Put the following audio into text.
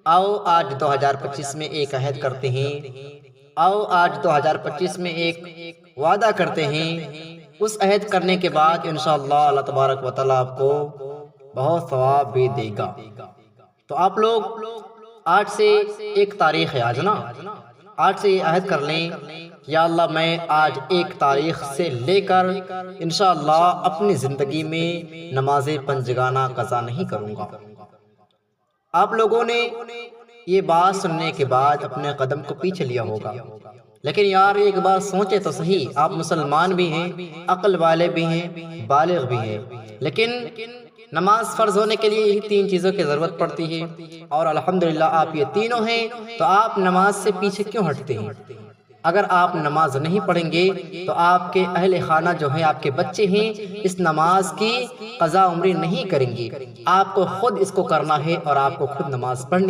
آؤ آج 2025 میں ایک عہد کرتے ہیں، آؤ آج 2025 میں ایک وعدہ کرتے ہیں، اس عہد کرنے کے بعد انشاءاللہ اللہ تبارک و تعالیٰ آپ کو بہت ثواب بھی دے گا۔ تو آپ لوگ آج سے ایک تاریخ ہے آج نا، آج سے یہ عہد کر لیں، یا اللہ میں آج ایک تاریخ سے لے کر انشاءاللہ اپنی زندگی میں نماز پنجگانہ قضا نہیں کروں گا۔ آپ لوگوں نے یہ بات سننے کے بعد اپنے قدم کو پیچھے لیا ہوگا، لیکن یار ایک بار سوچے تو صحیح، آپ مسلمان بھی ہیں، عقل والے بھی ہیں، بالغ بھی ہیں، لیکن نماز فرض ہونے کے لیے یہی تین چیزوں کی ضرورت پڑتی ہے، اور الحمدللہ آپ یہ تینوں ہیں، تو آپ نماز سے پیچھے کیوں ہٹتے ہیں؟ اگر آپ نماز نہیں پڑھیں گے تو آپ کے اہل خانہ جو ہیں، آپ کے بچے ہیں، اس نماز کی قضا عمری نہیں کریں گے۔ آپ کو خود اس کو کرنا ہے اور آپ کو خود نماز پڑھنی